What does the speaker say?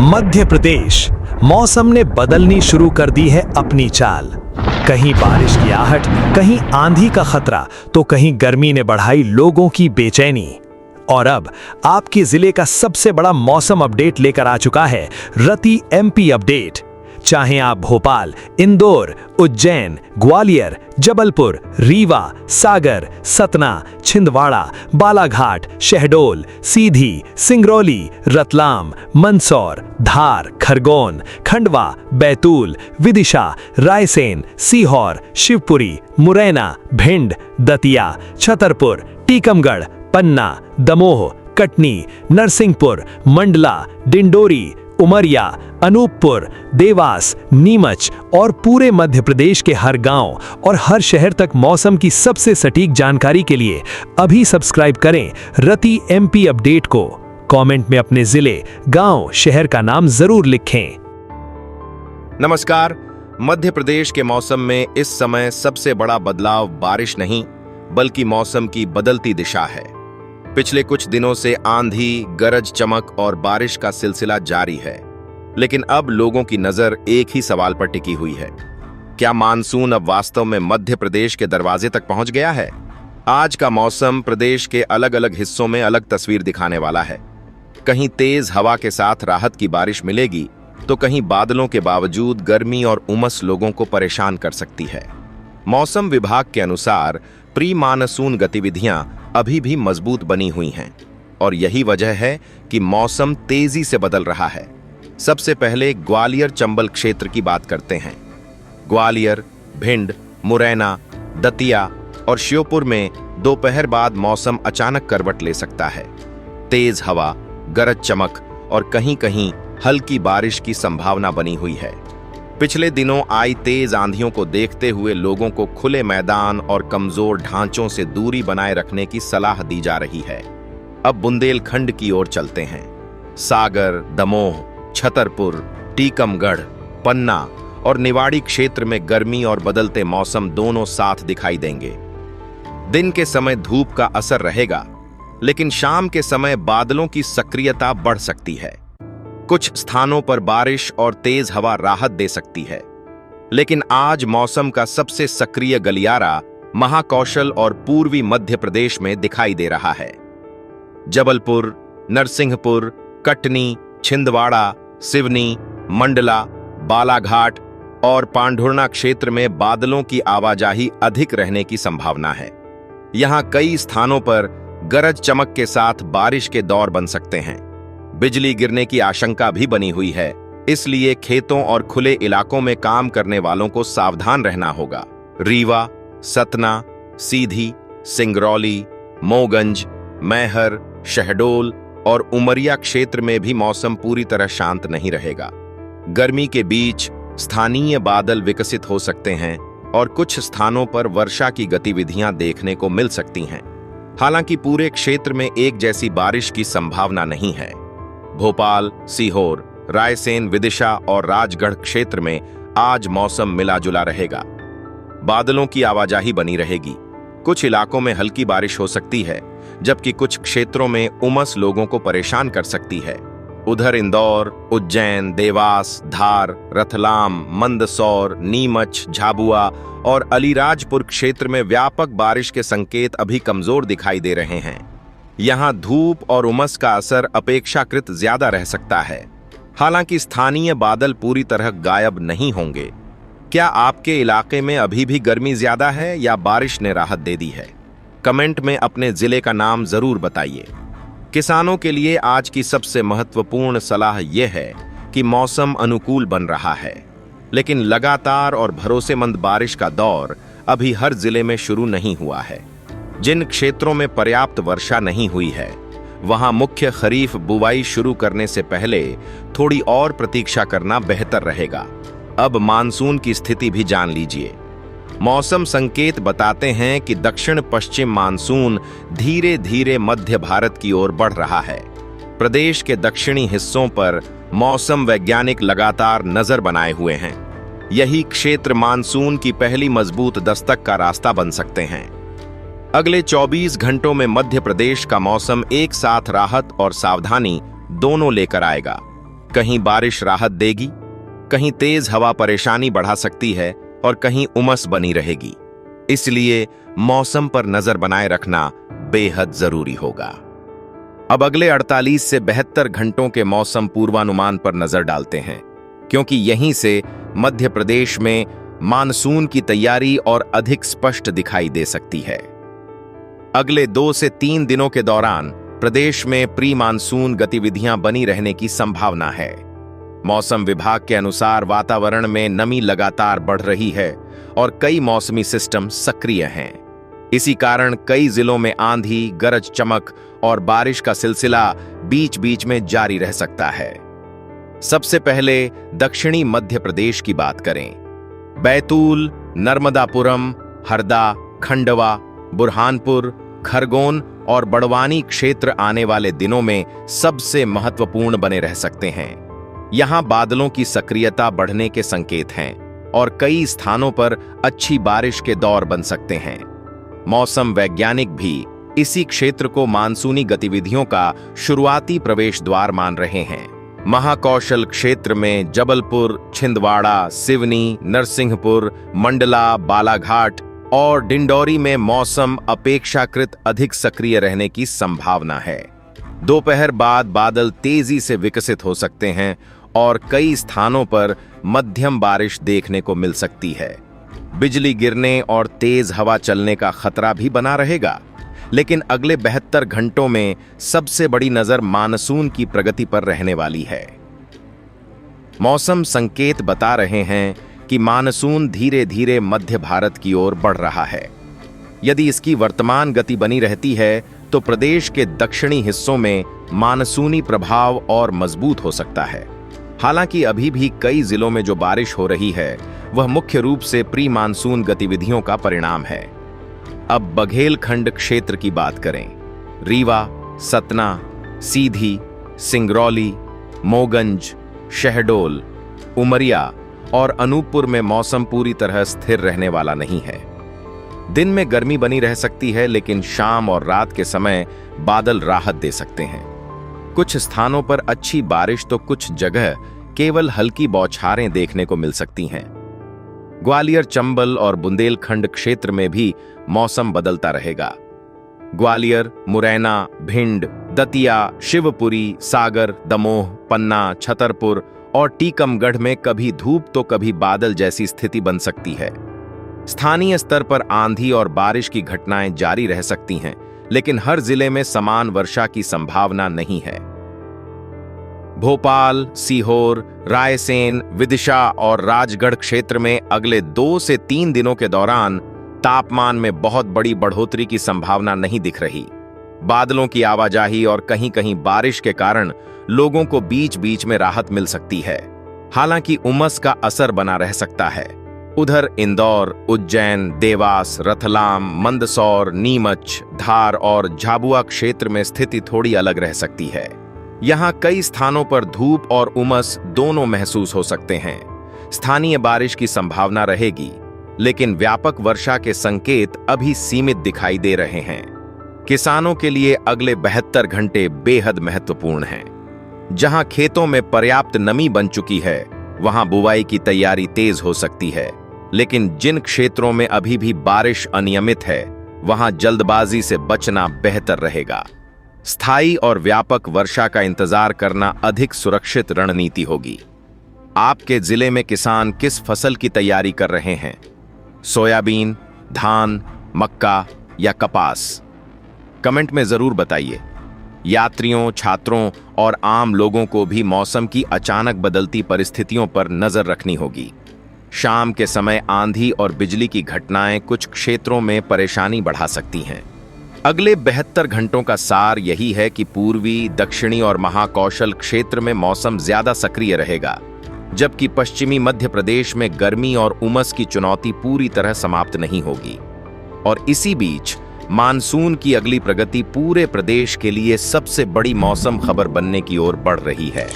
मध्य प्रदेश मौसम ने बदलनी शुरू कर दी है अपनी चाल। कहीं बारिश की आहट, कहीं आंधी का खतरा, तो कहीं गर्मी ने बढ़ाई लोगों की बेचैनी। और अब आपके जिले का सबसे बड़ा मौसम अपडेट लेकर आ चुका है रति एमपी अपडेट। चाहे आप भोपाल, इंदौर, उज्जैन, ग्वालियर, जबलपुर, रीवा, सागर, सतना, छिंदवाड़ा, बालाघाट, शहडोल, सीधी, सिंगरौली, रतलाम, मंदसौर, धार, खरगोन, खंडवा, बैतूल, विदिशा, रायसेन, सीहोर, शिवपुरी, मुरैना, भिंड, दतिया, छतरपुर, टीकमगढ़, पन्ना, दमोह, कटनी, नरसिंहपुर, मंडला, डिंडोरी, उमरिया, अनूपपुर, देवास, नीमच और पूरे मध्य प्रदेश के हर गांव और हर शहर तक मौसम की सबसे सटीक जानकारी के लिए अभी सब्सक्राइब करें रति एमपी अपडेट को। कमेंट में अपने जिले, गांव, शहर का नाम जरूर लिखें। नमस्कार। मध्य प्रदेश के मौसम में इस समय सबसे बड़ा बदलाव बारिश नहीं, बल्कि मौसम की बदलती दिशा है। पिछले कुछ दिनों से आंधी, गरज चमक और बारिश का सिलसिला जारी है, लेकिन अब लोगों की नजर एक ही सवाल पर टिकी हुई है। क्या मानसून अब वास्तव में मध्य प्रदेश के दरवाजे तक पहुंच गया है? आज का मौसम प्रदेश के अलग अलग हिस्सों में अलग तस्वीर दिखाने वाला है। कहीं तेज हवा के साथ राहत की बारिश मिलेगी, तो कहीं बादलों के बावजूद गर्मी और उमस लोगों को परेशान कर सकती है। मौसम विभाग के अनुसार प्री मानसून गतिविधियां अभी भी मजबूत बनी हुई हैं, और यही वजह है कि मौसम तेजी से बदल रहा है। सबसे पहले ग्वालियर चंबल क्षेत्र की बात करते हैं। ग्वालियर, भिंड, मुरैना, दतिया और श्योपुर में दोपहर बाद मौसम अचानक करवट ले सकता है। तेज हवा, गरज चमक और कहीं-कहीं हल्की बारिश की संभावना बनी हुई है। पिछले दिनों आई तेज आंधियों को देखते हुए लोगों को खुले मैदान और कमजोर ढांचों से दूरी बनाए रखने की सलाह दी जा रही है। अब बुंदेलखंड की ओर चलते हैं। सागर, दमोह, छतरपुर, टीकमगढ़, पन्ना और निवाड़ी क्षेत्र में गर्मी और बदलते मौसम दोनों साथ दिखाई देंगे। दिन के समय धूप का असर रहेगा, लेकिन शाम के समय बादलों की सक्रियता बढ़ सकती है। कुछ स्थानों पर बारिश और तेज हवा राहत दे सकती है, लेकिन आज मौसम का सबसे सक्रिय गलियारा महाकौशल और पूर्वी मध्य प्रदेश में दिखाई दे रहा है। जबलपुर, नरसिंहपुर, कटनी, छिंदवाड़ा, सिवनी, मंडला, बालाघाट और पांढुर्णा क्षेत्र में बादलों की आवाजाही अधिक रहने की संभावना है। यहां कई स्थानों पर गरज चमक के साथ बारिश के दौर बन सकते हैं। बिजली गिरने की आशंका भी बनी हुई है, इसलिए खेतों और खुले इलाकों में काम करने वालों को सावधान रहना होगा। रीवा, सतना, सीधी, सिंगरौली, मोगंज, मैहर, शहडोल और उमरिया क्षेत्र में भी मौसम पूरी तरह शांत नहीं रहेगा। गर्मी के बीच स्थानीय बादल विकसित हो सकते हैं और कुछ स्थानों पर वर्षा की गतिविधियां देखने को मिल सकती हैं। हालांकि पूरे क्षेत्र में एक जैसी बारिश की संभावना नहीं है। भोपाल, सीहोर, रायसेन, विदिशा और राजगढ़ क्षेत्र में आज मौसम मिला जुला रहेगा। बादलों की आवाजाही बनी रहेगी। कुछ इलाकों में हल्की बारिश हो सकती है, जबकि कुछ क्षेत्रों में उमस लोगों को परेशान कर सकती है। उधर इंदौर, उज्जैन, देवास, धार, रतलाम, मंदसौर, नीमच, झाबुआ और अलीराजपुर क्षेत्र में व्यापक बारिश के संकेत अभी कमजोर दिखाई दे रहे हैं। यहां धूप और उमस का असर अपेक्षाकृत ज्यादा रह सकता है। हालांकि स्थानीय बादल पूरी तरह गायब नहीं होंगे। क्या आपके इलाके में अभी भी गर्मी ज्यादा है या बारिश ने राहत दे दी है? कमेंट में अपने जिले का नाम जरूर बताइए। किसानों के लिए आज की सबसे महत्वपूर्ण सलाह यह है कि मौसम अनुकूल बन रहा है, लेकिन लगातार और भरोसेमंद बारिश का दौर अभी हर जिले में शुरू नहीं हुआ है। जिन क्षेत्रों में पर्याप्त वर्षा नहीं हुई है, वहां मुख्य खरीफ बुवाई शुरू करने से पहले थोड़ी और प्रतीक्षा करना बेहतर रहेगा। अब मानसून की स्थिति भी जान लीजिए। मौसम संकेत बताते हैं कि दक्षिण पश्चिम मानसून धीरे धीरे मध्य भारत की ओर बढ़ रहा है। प्रदेश के दक्षिणी हिस्सों पर मौसम वैज्ञानिक लगातार नजर बनाए हुए हैं। यही क्षेत्र मानसून की पहली मजबूत दस्तक का रास्ता बन सकते हैं। अगले 24 घंटों में मध्य प्रदेश का मौसम एक साथ राहत और सावधानी दोनों लेकर आएगा। कहीं बारिश राहत देगी, कहीं तेज हवा परेशानी बढ़ा सकती है और कहीं उमस बनी रहेगी। इसलिए मौसम पर नजर बनाए रखना बेहद जरूरी होगा। अब अगले 48 से 72 घंटों के मौसम पूर्वानुमान पर नजर डालते हैं, क्योंकि यहीं से मध्य प्रदेश में मानसून की तैयारी और अधिक स्पष्ट दिखाई दे सकती है। अगले 2 से 3 दिनों के दौरान प्रदेश में प्री मानसून गतिविधियां बनी रहने की संभावना है। मौसम विभाग के अनुसार वातावरण में नमी लगातार बढ़ रही है और कई मौसमी सिस्टम सक्रिय हैं। इसी कारण कई जिलों में आंधी, गरज चमक और बारिश का सिलसिला बीच बीच में जारी रह सकता है। सबसे पहले दक्षिणी मध्य प्रदेश की बात करें। बैतूल, नर्मदापुरम, हरदा, खंडवा, बुरहानपुर, खरगोन और बड़वानी क्षेत्र आने वाले दिनों में सबसे महत्वपूर्ण बने रह सकते हैं। यहां बादलों की सक्रियता बढ़ने के संकेत हैं और कई स्थानों पर अच्छी बारिश के दौर बन सकते हैं। मौसम वैज्ञानिक भी इसी क्षेत्र को मानसूनी गतिविधियों का शुरुआती प्रवेश द्वार मान रहे हैं। महाकौशल क्षेत्र में जबलपुर, छिंदवाड़ा, सिवनी, नरसिंहपुर, मंडला, बालाघाट और डिंडौरी में मौसम अपेक्षाकृत अधिक सक्रिय रहने की संभावना है। दोपहर बाद बादल तेजी से विकसित हो सकते हैं और कई स्थानों पर मध्यम बारिश देखने को मिल सकती है। बिजली गिरने और तेज हवा चलने का खतरा भी बना रहेगा, लेकिन अगले 72 घंटों में सबसे बड़ी नजर मानसून की प्रगति पर रहने वाली है। मौसम संकेत बता रहे हैं कि मानसून धीरे धीरे मध्य भारत की ओर बढ़ रहा है। यदि इसकी वर्तमान गति बनी रहती है तो प्रदेश के दक्षिणी हिस्सों में मानसूनी प्रभाव और मजबूत हो सकता है। हालांकि अभी भी कई जिलों में जो बारिश हो रही है वह मुख्य रूप से प्री मानसून गतिविधियों का परिणाम है। अब बघेलखंड क्षेत्र की बात करें। रीवा, सतना, सीधी, सिंगरौली, मोगंज, शहडोल, उमरिया और अनूपपुर में मौसम पूरी तरह स्थिर रहने वाला नहीं है। दिन में गर्मी बनी रह सकती है, लेकिन शाम और रात के समय बादल राहत दे सकते हैं। कुछ स्थानों पर अच्छी बारिश तो कुछ जगह केवल हल्की बौछारें देखने को मिल सकती हैं। ग्वालियर, चंबल और बुंदेलखंड क्षेत्र में भी मौसम बदलता रहेगा। ग्वालियर, मुरैना, भिंड, दतिया, शिवपुरी, सागर, दमोह, पन्ना, छतरपुर और टीकमगढ़ में कभी धूप तो कभी बादल जैसी स्थिति बन सकती है। स्थानीय स्तर पर आंधी और बारिश की घटनाएं जारी रह सकती हैं, लेकिन हर जिले में समान वर्षा की संभावना नहीं है। भोपाल, सीहोर, रायसेन, विदिशा और राजगढ़ क्षेत्र में अगले 2 से 3 दिनों के दौरान तापमान में बहुत बड़ी बढ़ोतरी की संभावना नहीं दिख रही। बादलों की आवाजाही और कहीं-कहीं बारिश के कारण लोगों को बीच-बीच में राहत मिल सकती है। हालांकि उमस का असर बना रह सकता है। उधर इंदौर, उज्जैन, देवास, रतलाम, मंदसौर, नीमच, धार और झाबुआ क्षेत्र में स्थिति थोड़ी अलग रह सकती है। यहां कई स्थानों पर धूप और उमस दोनों महसूस हो सकते हैं। स्थानीय बारिश की संभावना रहेगी, लेकिन व्यापक वर्षा के संकेत अभी सीमित दिखाई दे रहे हैं। किसानों के लिए अगले 72 घंटे बेहद महत्वपूर्ण हैं। जहां खेतों में पर्याप्त नमी बन चुकी है, वहां बुवाई की तैयारी तेज हो सकती है, लेकिन जिन क्षेत्रों में अभी भी बारिश अनियमित है, वहां जल्दबाजी से बचना बेहतर रहेगा। स्थायी और व्यापक वर्षा का इंतजार करना अधिक सुरक्षित रणनीति होगी। आपके जिले में किसान किस फसल की तैयारी कर रहे हैं? सोयाबीन, धान, मक्का या कपास? कमेंट में जरूर बताइए। यात्रियों, छात्रों और आम लोगों को भी मौसम की अचानक बदलती परिस्थितियों पर नजर रखनी होगी। शाम के समय आंधी और बिजली की घटनाएं कुछ क्षेत्रों में परेशानी बढ़ा सकती हैं। अगले 72 घंटों का सार यही है कि पूर्वी, दक्षिणी और महाकौशल क्षेत्र में मौसम ज्यादा सक्रिय रहेगा, जबकि पश्चिमी मध्य प्रदेश में गर्मी और उमस की चुनौती पूरी तरह समाप्त नहीं होगी। और इसी बीच मानसून की अगली प्रगति पूरे प्रदेश के लिए सबसे बड़ी मौसम खबर बनने की ओर बढ़ रही है।